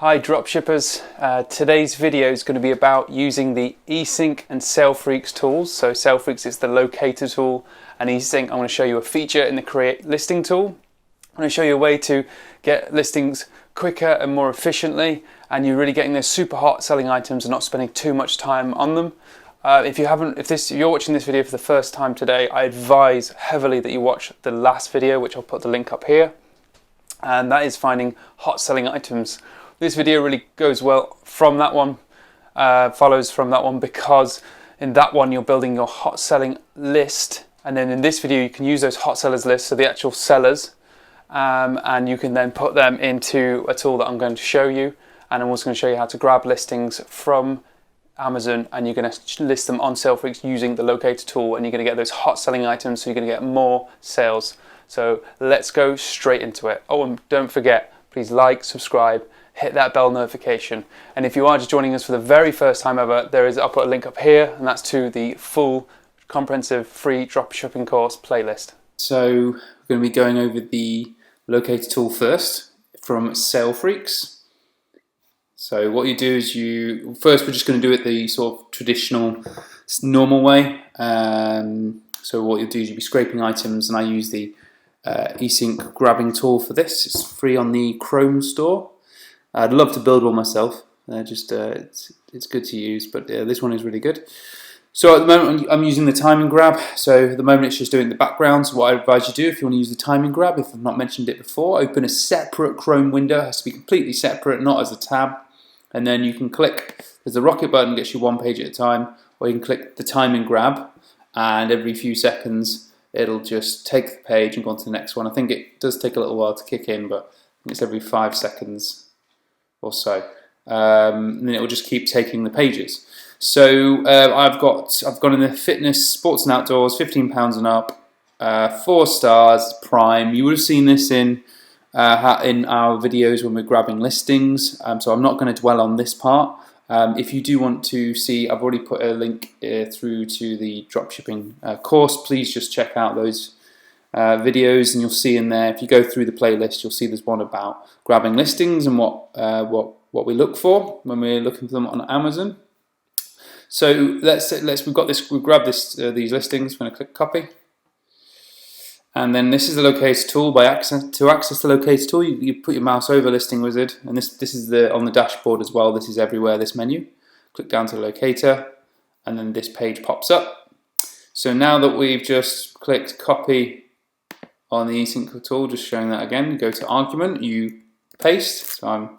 Hi dropshippers, today's video is going to be about using the EASYNC and SALEFREAKS tools. So SALEFREAKS is the locator tool, and EASYNC I'm going to show you a feature in the create listing tool. I'm going to show you a way to get listings quicker and more efficiently, and you're really getting those super hot selling items and not spending too much time on them. If you're watching this video for the first time today, I advise heavily that you watch the last video, which I'll put the link up here, and that is finding hot selling items. This video really goes well from that one, follows from that one, because in that one you're building your hot selling list, and then in this video you can use those hot sellers lists, so the actual sellers, and you can then put them into a tool that I'm going to show you, and I'm also going to show you how to grab listings from Amazon, and you're going to list them on SALEFREAKS using the locator tool, and you're going to get those hot selling items, so you're going to get more sales. So let's go straight into it. Oh, and don't forget, please like, subscribe, hit that bell notification, and if you are just joining us for the very first time ever, I'll put a link up here, and that's to the full comprehensive free dropshipping course playlist. So we're going to be going over the locator tool first from SALEFREAKS. So what you do is we're just going to do it the sort of traditional normal way. So what you'll do is you'll be scraping items, and I use the EASYNC grabbing tool for this. It's free on the Chrome store. I'd love to build one myself, it's good to use, but this one is really good. So at the moment I'm using the timing grab, so at the moment it's just doing the background. So what I advise you do, if you want to use the timing grab, if I've not mentioned it before, open a separate Chrome window. It has to be completely separate, not as a tab, and then you can click, there's the rocket button, gets you one page at a time, or you can click the timing grab, and every few seconds it'll just take the page and go on to the next one. I think it does take a little while to kick in, but I think it's every 5 seconds or so, and then it will just keep taking the pages. So I've gone in the fitness, sports and outdoors, £15 and up, 4 stars, prime. You would have seen this in our videos when we're grabbing listings, so I'm not going to dwell on this part. If you do want to see, I've already put a link through to the dropshipping course. Please just check out those videos, and you'll see in there, if you go through the playlist, you'll see there's one about grabbing listings and what we look for when we're looking for them on Amazon. So we've grabbed these listings. We're going to click copy, and then this is the locator tool. To access the locator tool, you put your mouse over listing wizard, and this is on the dashboard as well. This is everywhere, this menu. Click down to locator, and then this page pops up. So now that we've just clicked copy on the EASYNC tool, just showing that again, you go to argument, you paste. So I'm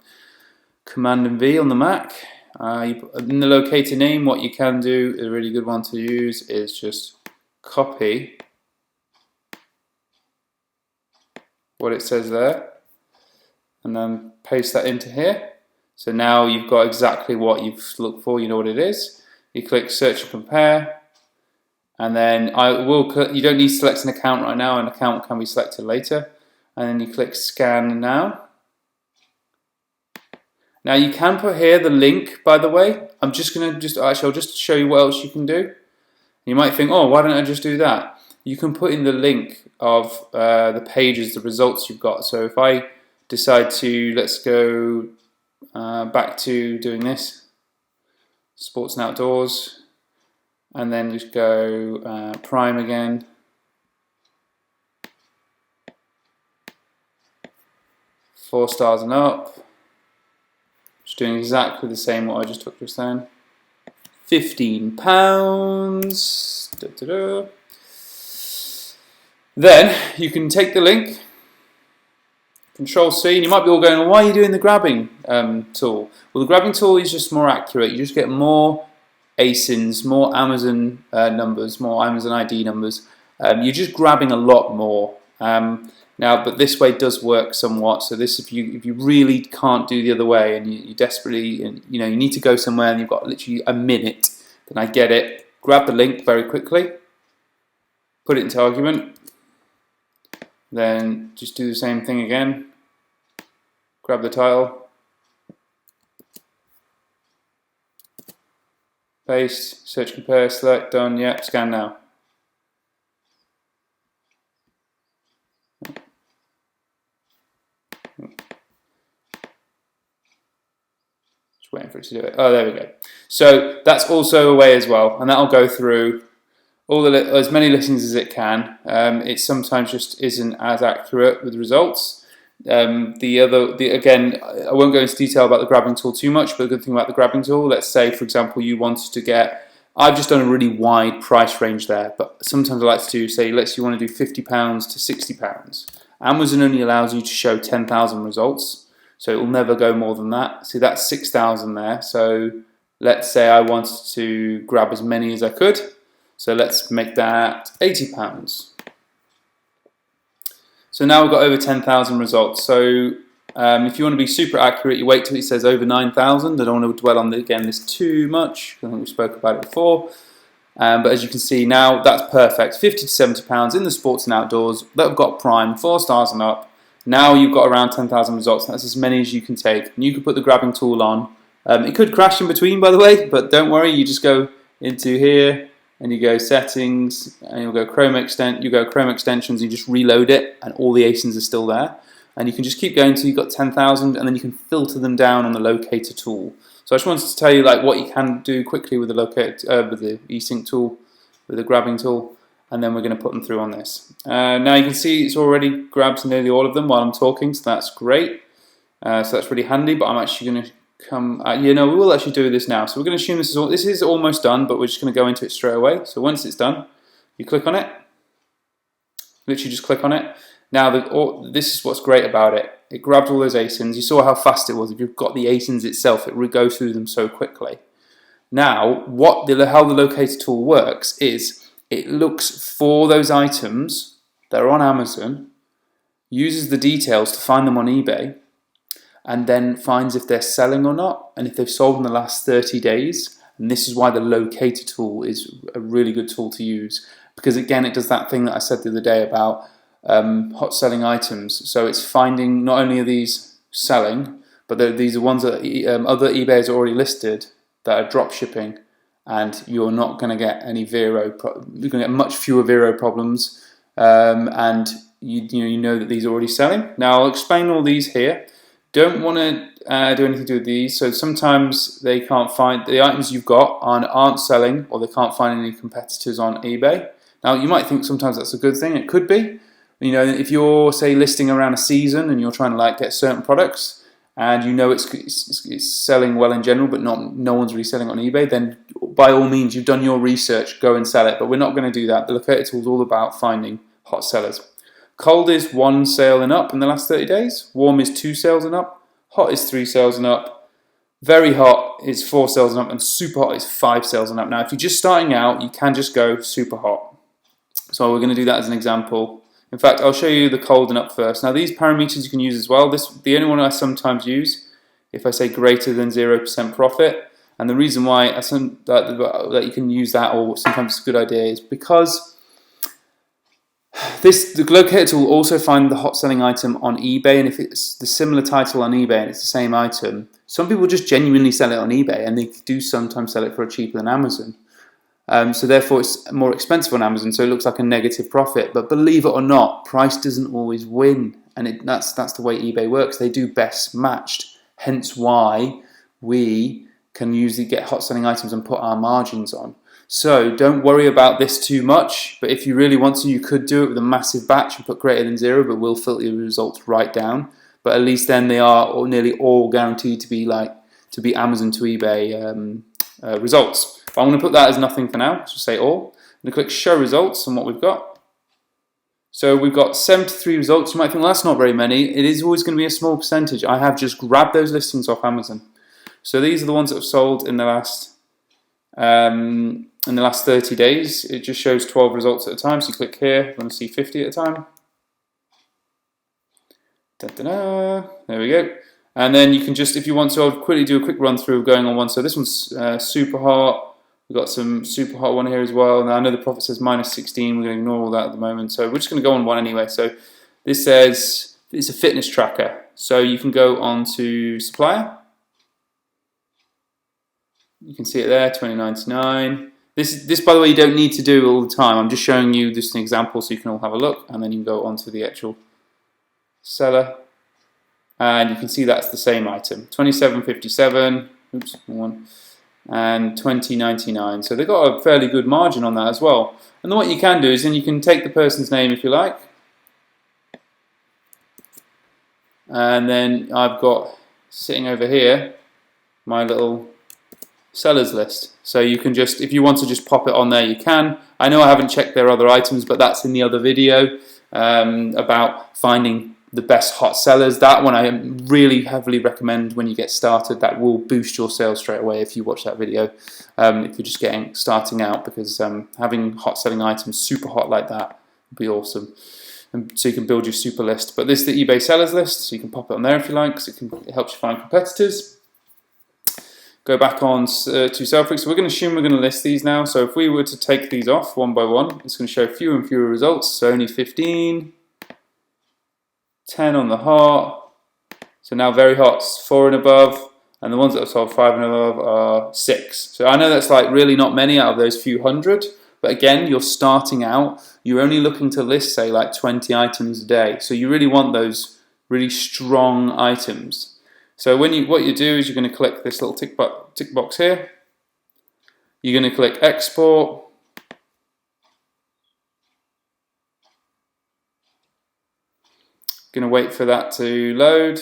Command and V on the Mac. In the locator name, what you can do, a really good one to use, is just copy what it says there, and then paste that into here. So now you've got exactly what you've looked for, you know what it is. You click search and compare, and then you don't need to select an account right now, an account can be selected later, and then you click scan now. Now you can put here the link, by the way. I'll just show you what else you can do. You might think, oh, why don't I just do that? You can put in the link of the pages, the results you've got. So if I decide to, let's go back to doing this, sports and outdoors, and then just go prime again. Four stars and up. Just doing exactly the same what I just took just then. £15. Then you can take the link, Control C, and you might be all going, well, why are you doing the grabbing tool? Well, the grabbing tool is just more accurate. You just get more ASINs, more Amazon numbers, more Amazon ID numbers. You're just grabbing a lot more. Now, but this way does work somewhat. So this, if you really can't do the other way, and you desperately, you need to go somewhere, and you've got literally a minute, then I get it. Grab the link very quickly, put it into argument, then just do the same thing again. Grab the title, paste, search, compare, select, done. Yep, scan now. Just waiting for it to do it. Oh, there we go. So that's also a way as well, and that'll go through all as many listings as it can. It sometimes just isn't as accurate with results. Again, I won't go into detail about the grabbing tool too much, but the good thing about the grabbing tool, let's say, for example, you wanted to get, I've just done a really wide price range there, but sometimes I like to do, say, let's say you want to do £50 to £60. Amazon only allows you to show 10,000 results, so it will never go more than that. See, that's 6,000 there, so let's say I wanted to grab as many as I could. So let's make that £80. So now we've got over 10,000 results. So if you want to be super accurate, you wait till it says over 9,000. I don't want to dwell on this too much. I think we spoke about it before. But as you can see now, that's perfect. £50 to £70 in the sports and outdoors that have got Prime, 4 stars and up. Now you've got around 10,000 results. That's as many as you can take. And you can put the grabbing tool on. It could crash in between, by the way, but don't worry. You just go into here, and you go settings, and you'll go Chrome extensions, you just reload it, and all the ASINs are still there. And you can just keep going until you've got 10,000, and then you can filter them down on the locator tool. So I just wanted to tell you what you can do quickly with the locator, with the EASYNC tool, with the grabbing tool, and then we're going to put them through on this. Now you can see it's already grabbed nearly all of them while I'm talking, so that's great. So that's really handy, but I'm actually going to we will actually do this now. So we're going to assume this is almost done, but we're just going to go into it straight away. So once it's done, you click on it. Literally just click on it. Now this is what's great about it. It grabbed all those ASINs. You saw how fast it was. If you've got the ASINs itself, it will go through them so quickly. Now, how the locator tool works is it looks for those items that are on Amazon, uses the details to find them on eBay, and then finds if they're selling or not, and if they've sold in the last 30 days. And this is why the locator tool is a really good tool to use, because again, it does that thing that I said the other day about hot selling items. So it's finding not only are these selling, but these are ones that other eBayers are already listed that are drop shipping, and you're not going to get you're going to get much fewer Vero problems, and you know that these are already selling. Now I'll explain all these here. Don't want to do anything to do with these. So sometimes they can't find the items you've got aren't selling, or they can't find any competitors on eBay. Now you might think sometimes that's a good thing. It could be. If you're, say, listing around a season and you're trying to get certain products, and it's selling well in general, but no one's really selling on eBay, then by all means, you've done your research, go and sell it. But we're not going to do that. The locator tool is all about finding hot sellers. Cold is 1 sale and up in the last 30 days. Warm is 2 sales and up. Hot is 3 sales and up. Very hot is 4 sales and up. And super hot is 5 sales and up. Now, if you're just starting out, you can just go super hot. So we're going to do that as an example. In fact, I'll show you the cold and up first. Now, these parameters you can use as well. The only one I sometimes use, if I say greater than 0% profit. And the reason why that you can use that, or sometimes it's a good idea, is because the locator tool will also find the hot selling item on eBay, and if it's the similar title on eBay and it's the same item, some people just genuinely sell it on eBay, and they do sometimes sell it for cheaper than Amazon. So therefore it's more expensive on Amazon, so it looks like a negative profit. But believe it or not, price doesn't always win, and that's the way eBay works. They do best matched, hence why we can usually get hot selling items and put our margins on. So don't worry about this too much, but if you really want to, you could do it with a massive batch and put greater than 0, but we'll filter your results right down. But at least then they are nearly all guaranteed to be Amazon to eBay results. But I'm going to put that as nothing for now. Just say all. I'm going to click show results on what we've got. So we've got 73 results. You might think, well, that's not very many. It is always going to be a small percentage. I have just grabbed those listings off Amazon. So these are the ones that have sold in the last 30 days. It just shows 12 results at a time. So you click here, you want to see 50 at a time. Da-da-da. There we go. And then you can just, if you want to, I'll quickly do a quick run through of going on one. So this one's super hot. We've got some super hot one here as well. Now I know the profit says -16. We're going to ignore all that at the moment. So we're just going to go on one anyway. So this says it's a fitness tracker. So you can go on to supplier. You can see it there, $20.99. This, by the way, you don't need to do all the time. I'm just showing you just an example so you can all have a look, and then you can go on to the actual seller, and you can see that's the same item, $27.57. oops, wrong one, and $20.99. So they've got a fairly good margin on that as well. And then what you can do is then you can take the person's name if you like, and then I've got sitting over here my little sellers list. So you can just, if you want to just pop it on there, you can. I know I haven't checked their other items, but that's in the other video about finding the best hot sellers. That one I really heavily recommend when you get started. That will boost your sales straight away if you watch that video, if you're just starting out, because having hot selling items super hot like that would be awesome. And so you can build your super list. But this is the eBay sellers list, so you can pop it on there if you like, because it helps you find competitors. Go back on to SALEFREAKS. So we're going to assume we're going to list these now. So if we were to take these off one by one, it's going to show fewer and fewer results. So only 15, 10 on the hot. So now very hot, 4 and above. And the ones that are sold 5 and above are 6. So I know that's like really not many out of those few hundred. But again, you're starting out. You're only looking to list, say, like 20 items a day. So you really want those really strong items. So what you do is you're going to click this little tick box here. You're going to click export. Going to wait for that to load.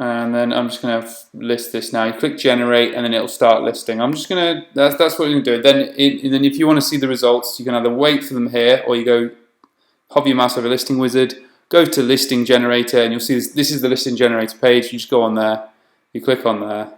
And then I'm just going to list this now. You click generate and then it'll start listing. I'm just going to, that's what you're going to do. Then if you want to see the results, you can either wait for them here, or you go hover your mouse over listing wizard, go to listing generator, and you'll see this is the listing generator page. You just go on there, you click on there,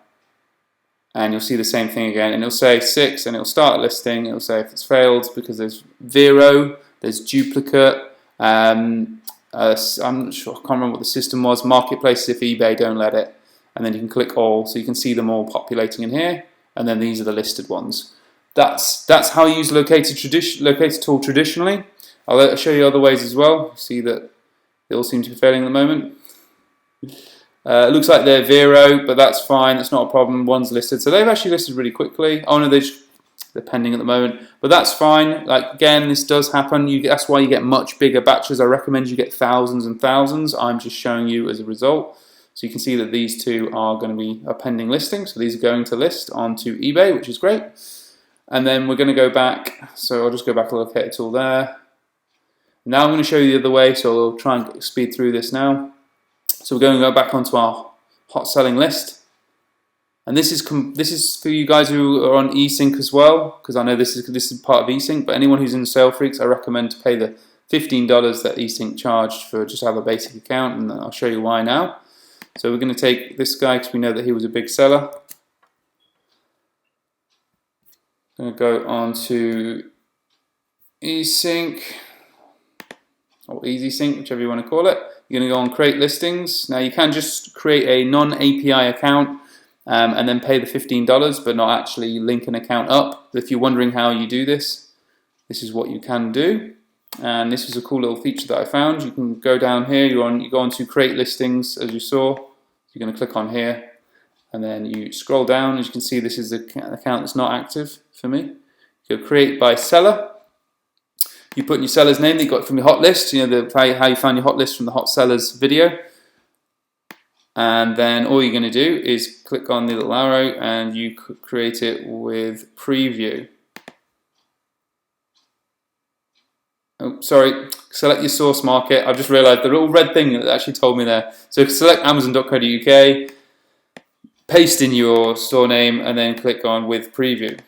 and you'll see the same thing again. And it'll say 6 and it'll start listing. It'll say if it's failed because there's zero, there's duplicate, I'm not sure, I can't remember what the system was. Marketplaces if eBay don't let it, and then you can click all, so you can see them all populating in here. And then these are the listed ones. That's how you use locator tool traditionally. I'll show you other ways as well. See that they all seem to be failing at the moment. It looks like they're 0, but that's fine. That's not a problem. One's listed, so they've actually listed really quickly. Oh no, they're pending at the moment, but that's fine. Like again, this does happen. That's why you get much bigger batches. I recommend you get thousands and thousands. I'm just showing you as a result. So you can see that these two are going to be a pending listing. So these are going to list onto eBay, which is great. And then we're going to go back. So I'll just go back a locator tool there. Now I'm going to show you the other way. So I'll try and speed through this now. So we're going to go back onto our hot selling list. And this is for you guys who are on EASYNC as well, because I know this is part of EASYNC. But anyone who's in SALEFREAKS, I recommend to pay the $15 that EASYNC charged for just to have a basic account, and I'll show you why now. So we're going to take this guy because we know that he was a big seller. I'm going to go on to EASYNC or EasySync, whichever you want to call it. You're going to go on create listings. Now you can just create a non-API account. And then pay the $15, but not actually link an account up. If you're wondering how you do this, this is what you can do. And this is a cool little feature that I found. You can go down here, you go on to create listings, as you saw. You're going to click on here, and then you scroll down. As you can see, this is the account that's not active for me. You go create by seller. You put in your seller's name that you got from your hot list, you know, how you found your hot list from the hot sellers video. And then all you're going to do is click on the little arrow and you create it with preview. Oh, sorry, select your source market. I've just realized the little red thing that actually told me there. So select amazon.co.uk, paste in your store name, and then click on with preview.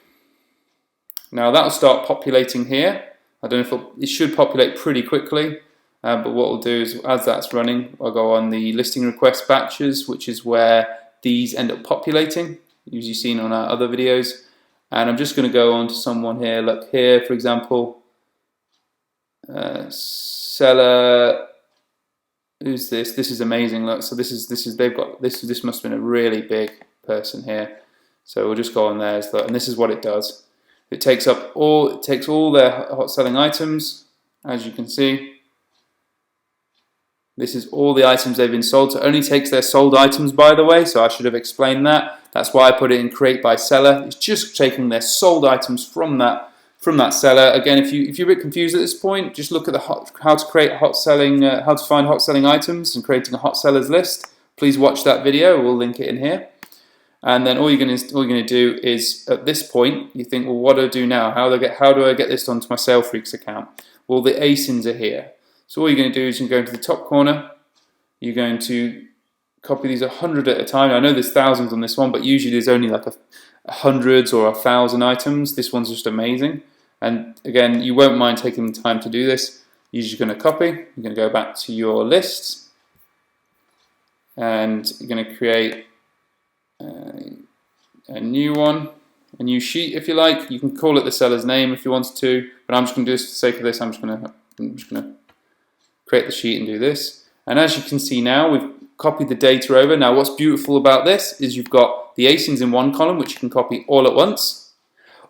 Now that'll start populating here. I don't know if it should populate pretty quickly. But what we'll do is, as that's running, I'll go on the listing request batches, which is where these end up populating, as you've seen on our other videos. And I'm just going to go on to someone here. Look here, for example, seller. Who's this? This is amazing. Look, so this must have been a really big person here. So we'll just go on there, and this is what it does. It takes all their hot selling items, as you can see. This is all the items they've been sold. So it only takes their sold items, by the way, so I should have explained that. That's why I put it in create by seller. It's just taking their sold items from that seller. Again, if you're a bit confused at this point, just look at how to create how to find hot selling items and creating a hot sellers list. Please watch that video. We'll link it in here. And then all you're going to do is, at this point, you think, well, what do I do now? How do I get this onto my SALEFREAKS account? Well, the ASINs are here. So all you're going to do is you can go into the top corner. You're going to copy these 100 at a time. I know there's thousands on this one, but usually there's only like hundreds or 1,000 items. This one's just amazing. And again, you won't mind taking the time to do this. You're just going to copy. You're going to go back to your lists, and you're going to create a new one, a new sheet if you like. You can call it the seller's name if you wanted to, but I'm just going to do this for the sake of this. I'm just going to create the sheet and do this. And as you can see now, we've copied the data over. Now what's beautiful about this is you've got the ASINs in one column, which you can copy all at once,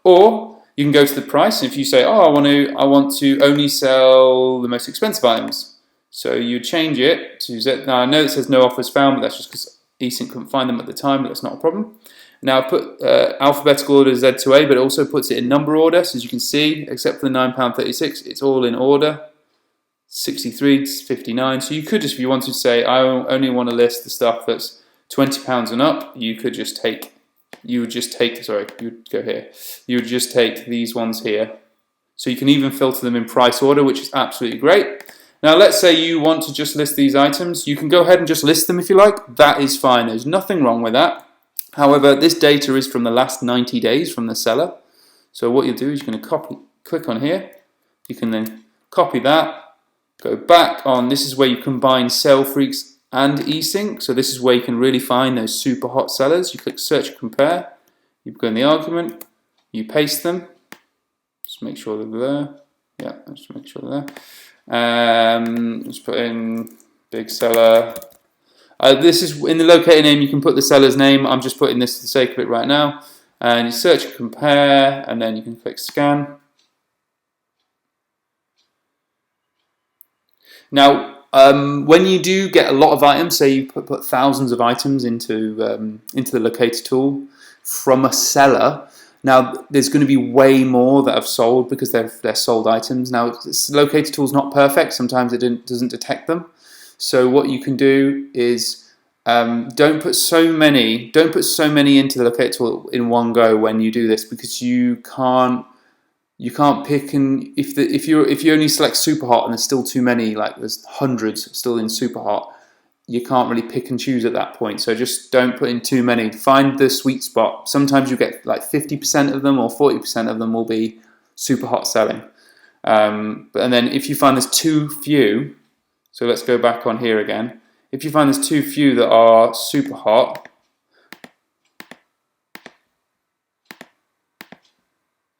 or you can go to the price. And if you say, oh, I want to only sell the most expensive items, so you change it to Z. Now I know it says no offers found, but that's just because EASYNC couldn't find them at the time, but that's not a problem. Now I put alphabetical order Z to A, but it also puts it in number order. So as you can see, except for the £9.36, it's all in order. 63 to 59. So you could just, if you wanted to say, I only want to list the stuff that's £20 and up, you would just take these ones here. So you can even filter them in price order, which is absolutely great. Now let's say you want to just list these items. You can go ahead and just list them if you like. That is fine. There's nothing wrong with that. However, this data is from the last 90 days from the seller. So what you'll do is you're going to click on here. You can then copy that. Go back on, this is where you combine SALEFREAKS and EASYNC. So this is where you can really find those super hot sellers. You click search and compare. You go in the argument. You paste them. Just make sure they're there. Yeah, just make sure they're there. Just put in big seller. This is in the locator name. You can put the seller's name. I'm just putting this for the sake of it right now. And you search and compare, and then you can click scan. Now, when you do get a lot of items, say you put thousands of items into the locator tool from a seller, now there's going to be way more that have sold because they're sold items. Now, this locator tool is not perfect. Sometimes it doesn't detect them. So what you can do is don't put so many into the locator tool in one go when you do this, because you can't pick, and if you only select super hot and there's still too many, like there's hundreds still in super hot, you can't really pick and choose at that point. So just don't put in too many. Find the sweet spot. Sometimes you get like 50% of them or 40% of them will be super hot selling. And then if you find there's too few, so let's go back on here again. If you find there's too few that are super hot,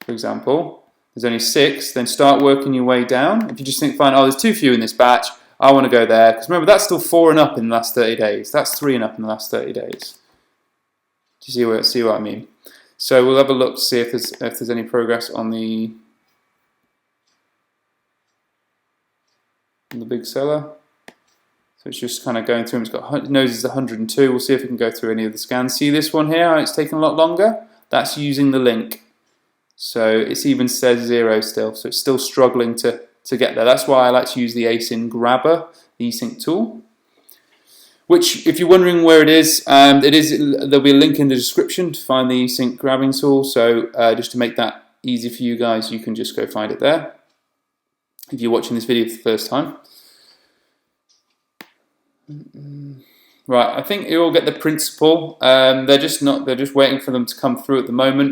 for example, there's only 6, then start working your way down. If you just find, oh, there's too few in this batch, I want to go there. Because remember, that's still 4 and up in the last 30 days. That's 3 and up in the last 30 days. Do you see what I mean? So we'll have a look to see if there's any progress on the big seller. So it's just kind of going through. It knows it's 102. We'll see if we can go through any of the scans. See this one here? It's taken a lot longer. That's using the link. So it even says 0 still, so it's still struggling to get there. That's why I like to use the ASIN grabber, the EASYNC tool, which, if you're wondering where it is, there'll be a link in the description to find the EASYNC grabbing tool. So just to make that easy for you guys, you can just go find it there if you're watching this video for the first time. Right, I think you all get the principle. They're just waiting for them to come through at the moment.